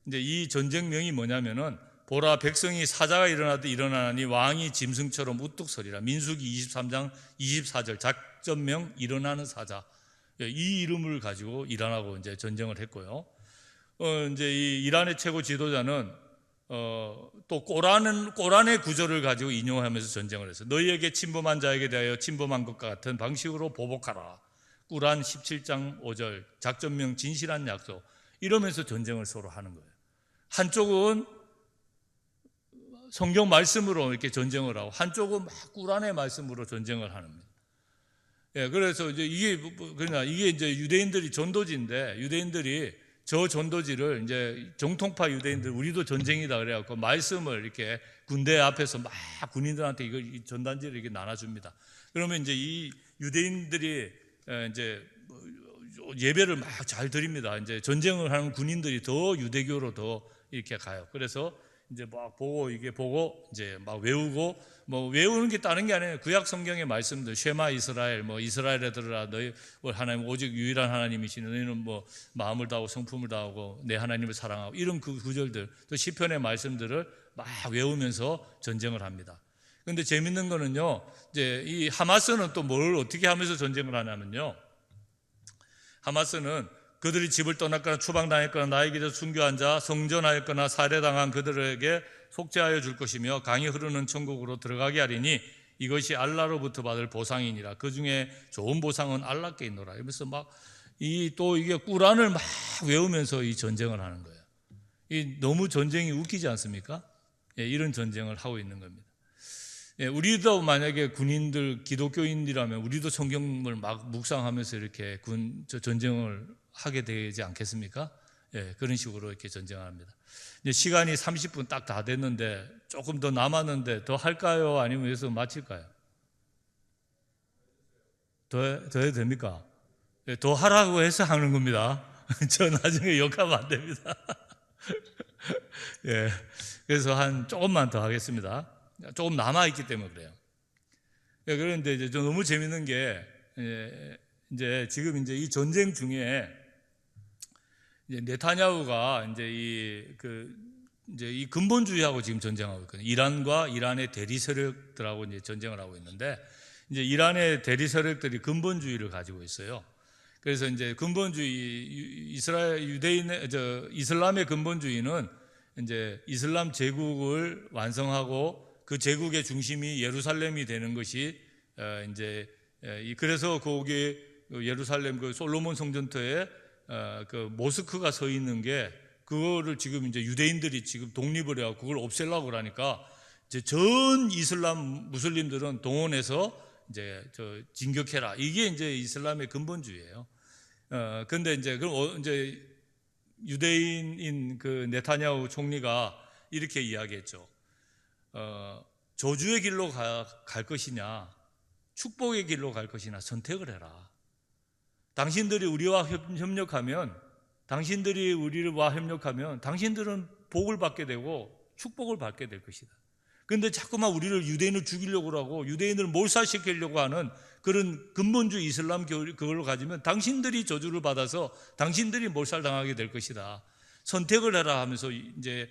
이제 이 전쟁명이 뭐냐면은 보라 백성이 사자가 일어나듯 일어나니 왕이 짐승처럼 우뚝 서리라. 민수기 23장 24절 작전명 일어나는 사자. 이 이름을 가지고 이란하고 이제 전쟁을 했고요. 이제 이 이란의 최고 지도자는 또 꼬란의 구절을 가지고 인용하면서 전쟁을 했어요. 너희에게 침범한 자에게 대하여 침범한 것과 같은 방식으로 보복하라. 꾸란 17장 5절 작전명 진실한 약속. 이러면서 전쟁을 서로 하는 거예요. 한쪽은 성경 말씀으로 이렇게 전쟁을 하고 한쪽은 막 꾸란의 말씀으로 전쟁을 하는 겁니다. 그래서 이제 이게 이제 유대인들이 전도지인데 유대인들이 저 전도지를 이제 정통파 유대인들 우리도 전쟁이다 그래갖고 말씀을 이렇게 군대 앞에서 막 군인들한테 이 전단지를 이렇게 나눠줍니다. 그러면 이제 이 유대인들이 이제 예배를 막 잘 드립니다. 이제 전쟁을 하는 군인들이 더 유대교로 더 이렇게 가요. 그래서 이제 막 보고 이제 막 외우고 뭐 외우는 게 다른 게 아니에요. 구약 성경의 말씀들 쉐마 이스라엘 뭐 이스라엘에 들으라 너희 하나님 오직 유일한 하나님이시니 너희는 뭐 마음을 다하고 성품을 다하고 내 하나님을 사랑하고 이런 그 구절들 또 시편의 말씀들을 막 외우면서 전쟁을 합니다. 그런데 재밌는 거는요. 이제 이 하마스는 또 뭘 어떻게 하면서 전쟁을 하냐면요. 하마스는 그들이 집을 떠났거나 추방당했거나 나에게 순교한 자, 성전하였거나 살해당한 그들에게 속죄하여 줄 것이며 강이 흐르는 천국으로 들어가게 하리니 이것이 알라로부터 받을 보상이니라. 그 중에 좋은 보상은 알라께 있노라. 이러면서 또 이게 꾸란을 막 외우면서 이 전쟁을 하는 거예요. 너무 전쟁이 웃기지 않습니까? 이런 전쟁을 하고 있는 겁니다. 우리도 만약에 군인들, 기독교인이라면 우리도 성경을 막 묵상하면서 이렇게 전쟁을 하게 되지 않겠습니까? 그런 식으로 이렇게 전쟁을 합니다. 이제 시간이 30분 딱 다 됐는데 조금 더 남았는데 더 할까요? 아니면 여기서 마칠까요? 더 해도 됩니까? 더 하라고 해서 하는 겁니다. 저 나중에 욕하면 안 됩니다. 그래서 조금만 더 하겠습니다. 조금 남아있기 때문에 그래요. 그런데 이제 너무 재밌는 게, 이제 지금 이제 이 전쟁 중에 이제 네타냐후가 이제 이 근본주의하고 지금 전쟁하고 있거든요. 이란과 이란의 대리 세력들하고 이제 전쟁을 하고 있는데, 이제 이란의 대리 세력들이 근본주의를 가지고 있어요. 그래서 이제 근본주의, 이슬람의 근본주의는 이제 이슬람 제국을 완성하고 그 제국의 중심이 예루살렘이 되는 것이 그래서 거기 예루살렘 그 솔로몬 성전터에 그 모스크가 서 있는 게 그거를 지금 이제 유대인들이 지금 독립을 해서 그걸 없애려고 그러니까 이제 전 이슬람 무슬림들은 동원해서 이제 진격해라. 이게 이제 이슬람의 근본주의예요. 근데 이제 그럼 이제 유대인인 그 네타냐후 총리가 이렇게 이야기했죠. 저주의 길로 갈 것이냐, 축복의 길로 갈 것이냐 선택을 해라. 당신들이 우리와 협력하면, 당신들은 복을 받게 되고 축복을 받게 될 것이다. 그런데 자꾸만 우리를 유대인을 죽이려고 하고 유대인을 몰살시키려고 하는 그런 근본주의 이슬람 그걸로 가지면 당신들이 저주를 받아서 당신들이 몰살당하게 될 것이다. 선택을 해라 하면서 이제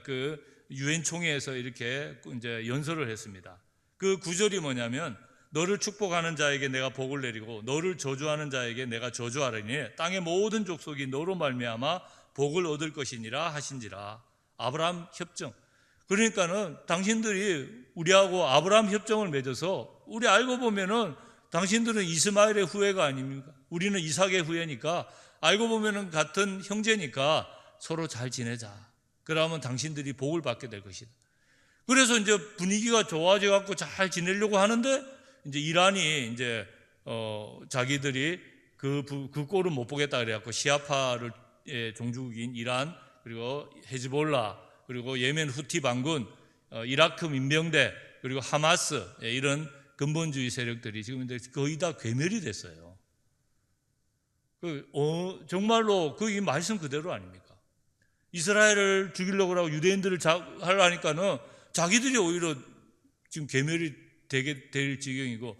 그 유엔 총회에서 이렇게 이제 연설을 했습니다. 그 구절이 뭐냐면, 너를 축복하는 자에게 내가 복을 내리고 너를 저주하는 자에게 내가 저주하리니 땅의 모든 족속이 너로 말미암아 복을 얻을 것이니라 하신지라. 아브라함 협정. 그러니까는 당신들이 우리하고 아브라함 협정을 맺어서, 우리 알고 보면은 당신들은 이스마엘의 후예가 아닙니까? 우리는 이삭의 후예니까, 알고 보면은 같은 형제니까 서로 잘 지내자. 그러면 당신들이 복을 받게 될 것이다. 그래서 이제 분위기가 좋아져 갖고 잘 지내려고 하는데, 이제 이란이 이제 자기들이 그 꼴을 못 보겠다 그래갖고 시아파를 종주국인 이란, 그리고 헤즈볼라, 그리고 예멘 후티 반군, 이라크 민병대, 그리고 하마스, 이런 근본주의 세력들이 지금 거의 다 괴멸이 됐어요. 정말로 그 말씀 그대로 아닙니까? 이스라엘을 죽이려고 하고 유대인들을 하려니까는 자기들이 오히려 지금 괴멸이 되게 될 지경이고,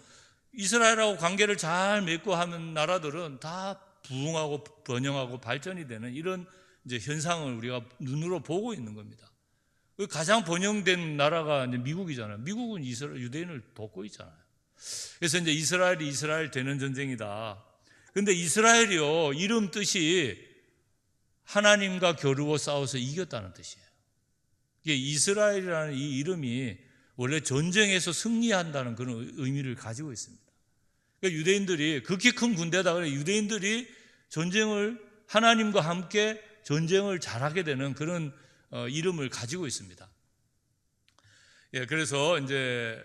이스라엘하고 관계를 잘 맺고 하는 나라들은 다 부흥하고 번영하고 발전이 되는 이런 이제 현상을 우리가 눈으로 보고 있는 겁니다. 가장 번영된 나라가 이제 미국이잖아요. 미국은 유대인을 돕고 있잖아요. 그래서 이제 이스라엘 되는 전쟁이다. 근데 이스라엘이요, 이름 뜻이 하나님과 겨루어 싸워서 이겼다는 뜻이에요. 이게 이스라엘이라는 이 이름이 원래 전쟁에서 승리한다는 그런 의미를 가지고 있습니다. 그러니까 유대인들이 극히 큰 군대다. 그래 유대인들이 하나님과 함께 전쟁을 잘하게 되는 그런 이름을 가지고 있습니다. 예, 그래서 이제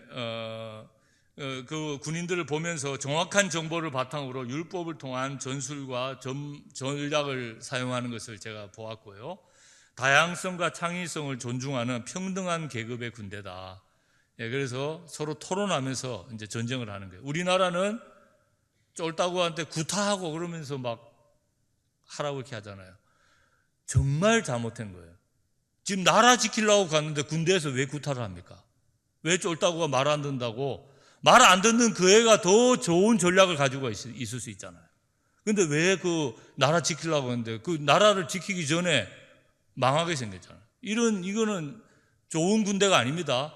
그 군인들을 보면서 정확한 정보를 바탕으로 율법을 통한 전술과 전략을 사용하는 것을 제가 보았고요. 다양성과 창의성을 존중하는 평등한 계급의 군대다. 예, 그래서 서로 토론하면서 이제 전쟁을 하는 거예요. 우리나라는 쫄따구한테 구타하고 그러면서 막 하라고 이렇게 하잖아요. 정말 잘못한 거예요. 지금 나라 지키려고 갔는데 군대에서 왜 구타를 합니까? 왜 쫄따구가 말 안 듣는다고? 말 안 듣는 그 애가 더 좋은 전략을 가지고 있을 수 있잖아요. 근데 왜 그 나라 지키려고 하는데 그 나라를 지키기 전에 망하게 생겼잖아요. 이거는 좋은 군대가 아닙니다.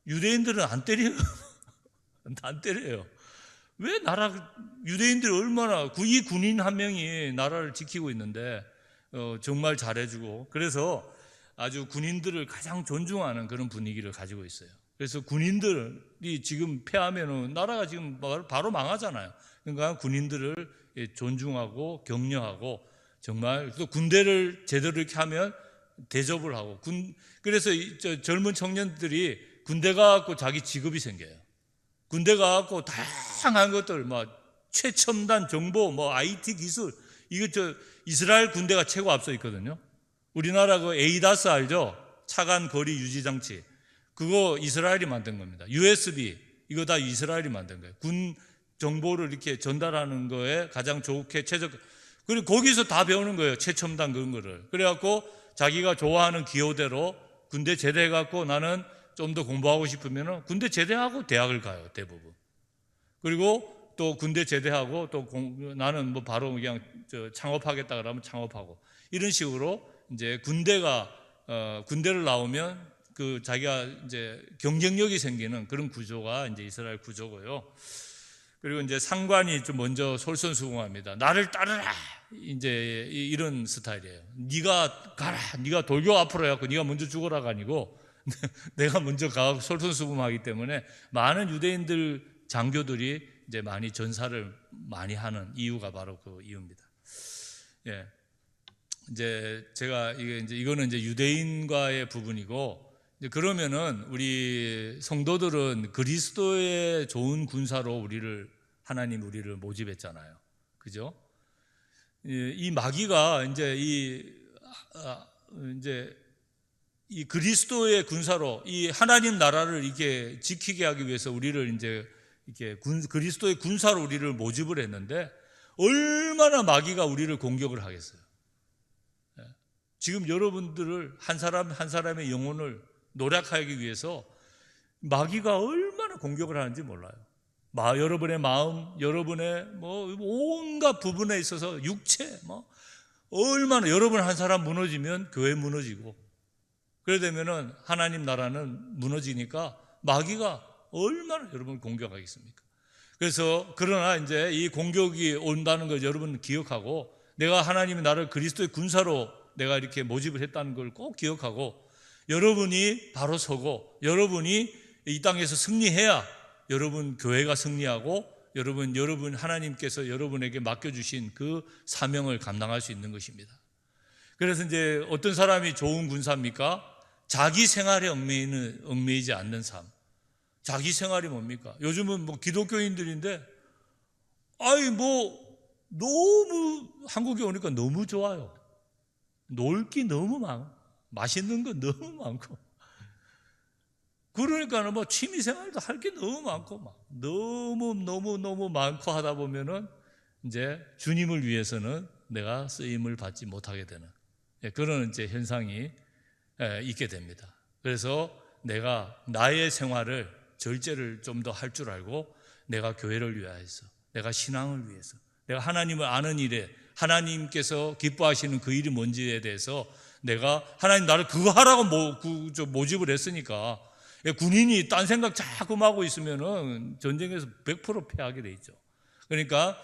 유대인들은 안 때려요. 안 때려요. 왜 유대인들이 얼마나, 이 군인 한 명이 나라를 지키고 있는데, 정말 잘해주고, 그래서 아주 군인들을 가장 존중하는 그런 분위기를 가지고 있어요. 그래서 군인들이 지금 패하면은 나라가 지금 바로 망하잖아요. 그러니까 군인들을 존중하고 격려하고, 정말 또 군대를 제대로 이렇게 하면 대접을 하고, 그래서 젊은 청년들이 군대 가고 자기 직업이 생겨요. 군대 가고 다양한 것들, 최첨단 정보, IT 기술, 이거 이스라엘 군대가 최고 앞서 있거든요. 우리나라 그 에이다스 알죠? 차간 거리 유지 장치. 그거 이스라엘이 만든 겁니다. USB, 이거 다 이스라엘이 만든 거예요. 군 정보를 이렇게 전달하는 거에 가장 좋게 그리고 거기서 다 배우는 거예요. 최첨단 그런 거를. 그래갖고 자기가 좋아하는 기호대로 군대 제대해갖고 나는 좀 더 공부하고 싶으면은 군대 제대하고 대학을 가요, 대부분. 그리고 또 군대 제대하고 또 나는 바로 그냥 창업하겠다 그러면 창업하고, 이런 식으로 이제 군대를 나오면 자기가 이제 경쟁력이 생기는 그런 구조가 이제 이스라엘 구조고요. 그리고 이제 상관이 좀 먼저 솔선수범합니다. 나를 따르라, 이제 이런 스타일이에요. 네가 가라, 네가 돌교 앞으로 해갖고 네가 먼저 죽어라가 아니고 내가 먼저 가고 솔선수범하기 때문에 많은 유대인들 장교들이 이제 많이 전사를 많이 하는 이유가 바로 그 이유입니다. 예, 이제 이거는 이제 유대인과의 부분이고, 이제 그러면은 우리 성도들은 그리스도의 좋은 군사로 하나님 우리를 모집했잖아요, 그죠? 이 마귀가 이제 이 그리스도의 군사로 이 하나님 나라를 이렇게 지키게 하기 위해서 우리를 이제 이렇게 그리스도의 군사로 우리를 모집을 했는데 얼마나 마귀가 우리를 공격을 하겠어요. 지금 여러분들을 한 사람 한 사람의 영혼을 노력하기 위해서 마귀가 얼마나 공격을 하는지 몰라요. 여러분의 마음, 여러분의 온갖 부분에 있어서 육체, 얼마나 여러분 한 사람 무너지면 교회 무너지고, 그래 되면은 하나님 나라는 무너지니까 마귀가 얼마나 여러분을 공격하겠습니까? 그래서 그러나 이제 이 공격이 온다는 걸 여러분 기억하고, 내가 하나님이 나를 그리스도의 군사로 내가 이렇게 모집을 했다는 걸 꼭 기억하고, 여러분이 바로 서고 여러분이 이 땅에서 승리해야 여러분 교회가 승리하고 여러분 하나님께서 여러분에게 맡겨주신 그 사명을 감당할 수 있는 것입니다. 그래서 이제 어떤 사람이 좋은 군사입니까? 자기 생활에 얽매이지 않는 삶. 자기 생활이 뭡니까? 요즘은 기독교인들인데 너무 한국에 오니까 너무 좋아요. 놀 게 너무 많고 맛있는 거 너무 많고, 그러니까 취미 생활도 할 게 너무 많고 너무 많고 하다 보면은 이제 주님을 위해서는 내가 쓰임을 받지 못하게 되는 그런 이제 현상이 있게 됩니다. 그래서 내가 나의 생활을 절제를 좀 더 할 줄 알고, 내가 교회를 위하여서, 내가 신앙을 위해서, 내가 하나님을 아는 일에 하나님께서 기뻐하시는 그 일이 뭔지에 대해서 내가 하나님 나를 그거 하라고 모집을 했으니까, 군인이 딴 생각 자꾸 하고 있으면은 전쟁에서 100% 패하게 돼 있죠. 그러니까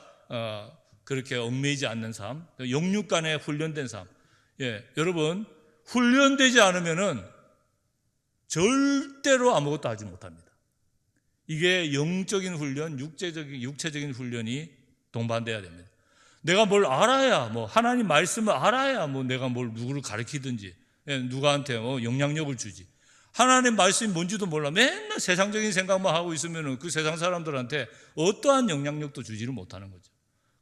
그렇게 얽매이지 않는 삶, 영육간에 훈련된 삶. 여러분 훈련되지 않으면은 절대로 아무것도 하지 못합니다. 이게 영적인 훈련, 육체적인 훈련이 동반돼야 됩니다. 내가 뭘 알아야, 하나님 말씀을 알아야 내가 누구를 가르치든지 누구한테 영향력을 주지. 하나님 말씀이 뭔지도 몰라 맨날 세상적인 생각만 하고 있으면 그 세상 사람들한테 어떠한 영향력도 주지를 못하는 거죠.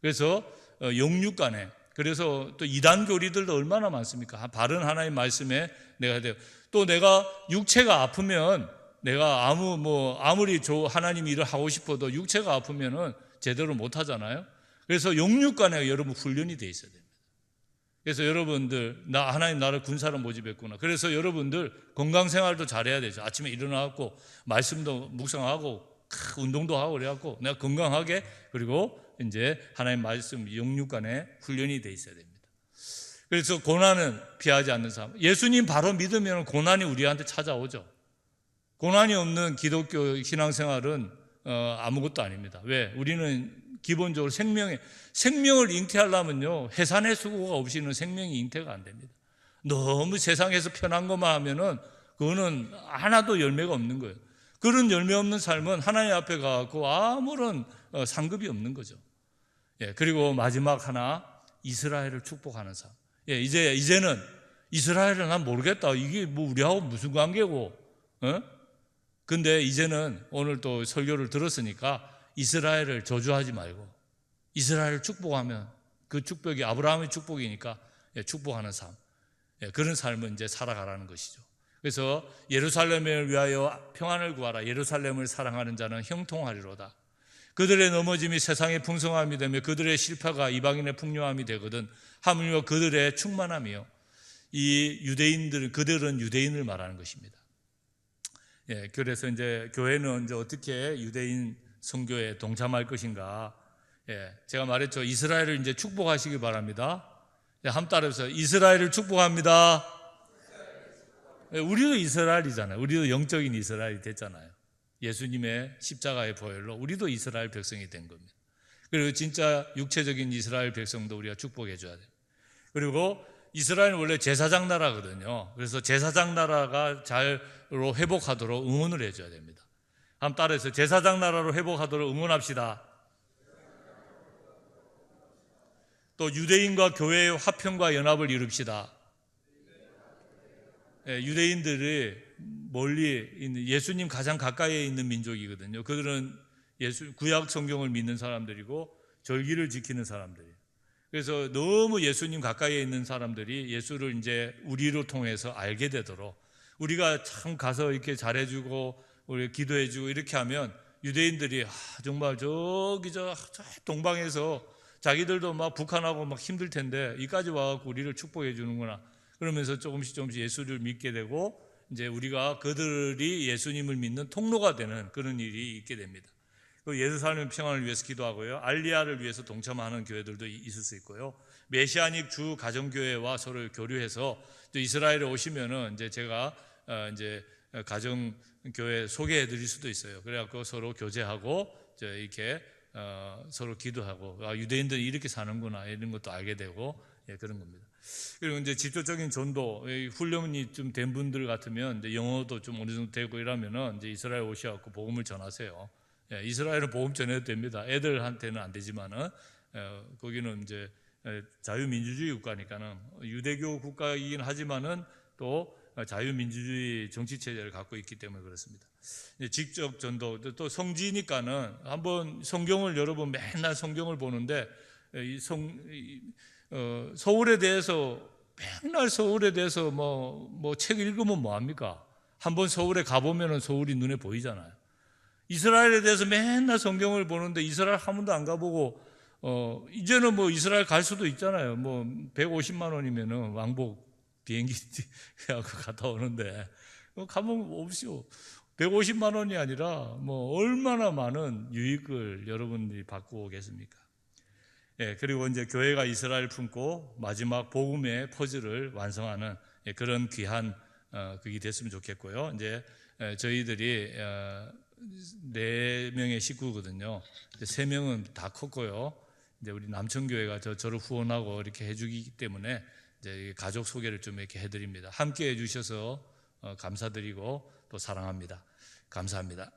그래서 영육간에, 그래서 또 이단 교리들도 얼마나 많습니까? 바른 하나님 말씀에 내가 돼요. 또 내가 육체가 아프면 내가 아무리 하나님 일을 하고 싶어도 육체가 아프면은 제대로 못 하잖아요. 그래서 영육간에 여러분 훈련이 돼 있어야 됩니다. 그래서 여러분들 하나님 나를 군사로 모집했구나. 그래서 여러분들 건강생활도 잘해야 되죠. 아침에 일어나갖고 말씀도 묵상하고 운동도 하고 그래갖고 내가 건강하게, 그리고 이제 하나님 말씀 영육간에 훈련이 돼 있어야 됩니다. 그래서 고난은 피하지 않는 삶. 예수님 바로 믿으면 고난이 우리한테 찾아오죠. 고난이 없는 기독교 신앙생활은 아무것도 아닙니다. 왜? 우리는 기본적으로 생명을 잉태하려면요, 해산의 수고가 없이는 생명이 잉태가 안 됩니다. 너무 세상에서 편한 것만 하면은 그거는 하나도 열매가 없는 거예요. 그런 열매 없는 삶은 하나님 앞에 가고 아무런 상급이 없는 거죠. 그리고 마지막 하나, 이스라엘을 축복하는 삶. 이제는 이스라엘은 난 모르겠다. 이게 우리하고 무슨 관계고, 근데 이제는 오늘 또 설교를 들었으니까 이스라엘을 저주하지 말고 이스라엘을 축복하면 그 축복이 아브라함의 축복이니까 축복하는 삶, 그런 삶을 이제 살아가라는 것이죠. 그래서 예루살렘을 위하여 평안을 구하라. 예루살렘을 사랑하는 자는 형통하리로다. 그들의 넘어짐이 세상의 풍성함이 되며 그들의 실패가 이방인의 풍요함이 되거든. 하물며 그들의 충만함이요. 이 유대인들은, 그들은 유대인을 말하는 것입니다. 그래서 이제 교회는 이제 어떻게 유대인 선교에 동참할 것인가? 제가 말했죠. 이스라엘을 이제 축복하시기 바랍니다. 한번 따라해서 이스라엘을 축복합니다. 우리도 이스라엘이잖아요. 우리도 영적인 이스라엘이 됐잖아요. 예수님의 십자가의 보혈로 우리도 이스라엘 백성이 된 겁니다. 그리고 진짜 육체적인 이스라엘 백성도 우리가 축복해 줘야 돼요. 그리고 이스라엘은 원래 제사장 나라거든요. 그래서 제사장 나라가 잘로 회복하도록 응원을 해줘야 됩니다. 한번 따라해서 제사장 나라로 회복하도록 응원합시다. 또 유대인과 교회의 화평과 연합을 이룹시다. 유대인들이 멀리 있는, 예수님 가장 가까이에 있는 민족이거든요. 그들은 구약 성경을 믿는 사람들이고 절기를 지키는 사람들이에요. 그래서 너무 예수님 가까이에 있는 사람들이 예수를 이제 우리를 통해서 알게 되도록, 우리가 참 가서 이렇게 잘해주고 우리 기도해주고 이렇게 하면 유대인들이 정말 저기 저 동방에서 자기들도 막 북한하고 막 힘들 텐데 이까지 와갖고 우리를 축복해 주는구나. 그러면서 조금씩 예수를 믿게 되고 이제 우리가 그들이 예수님을 믿는 통로가 되는 그런 일이 있게 됩니다. 예루살렘 평안을 위해서 기도하고요. 알리야를 위해서 동참하는 교회들도 있을 수 있고요. 메시아닉 주 가정교회와 서로 교류해서 또 이스라엘에 오시면은 이제 제가 이제 가정교회 소개해 드릴 수도 있어요. 그래갖고 서로 교제하고 이렇게 서로 기도하고 유대인들이 이렇게 사는구나 이런 것도 알게 되고 그런 겁니다. 그리고 이제 직접적인 전도 훈련이 좀 된 분들 같으면 이제 영어도 좀 어느 정도 되고 이러면은 이제 이스라엘 오셔갖고 복음을 전하세요. 이스라엘은 복음 전해도 됩니다. 애들한테는 안 되지만은 거기는 이제 자유민주주의 국가니까는 유대교 국가이긴 하지만은 또 자유민주주의 정치 체제를 갖고 있기 때문에 그렇습니다. 직접 전도 또 성지니까는 한번 성경을 여러분 맨날 성경을 보는데 서울에 대해서 맨날 서울에 대해서 뭐 책 읽으면 뭐 합니까? 한번 서울에 가보면은 서울이 눈에 보이잖아요. 이스라엘에 대해서 맨날 성경을 보는데 이스라엘 한 번도 안 가보고 이제는 뭐 이스라엘 갈 수도 있잖아요. 뭐 150만 원이면은 왕복 비행기 해갖고 갔다 오는데 가면 없이요. 150만 원이 아니라 뭐 얼마나 많은 유익을 여러분들이 받고 계십니까? 그리고 이제 교회가 이스라엘 품고 마지막 복음의 퍼즐을 완성하는 그런 귀한 그게 됐으면 좋겠고요. 이제 저희들이 4명의 식구거든요. 3명은 다 컸고요. 이제 우리 남천교회가 저를 후원하고 이렇게 해주기 때문에 이제 가족 소개를 좀 이렇게 해드립니다. 함께 해주셔서 감사드리고 또 사랑합니다. 감사합니다.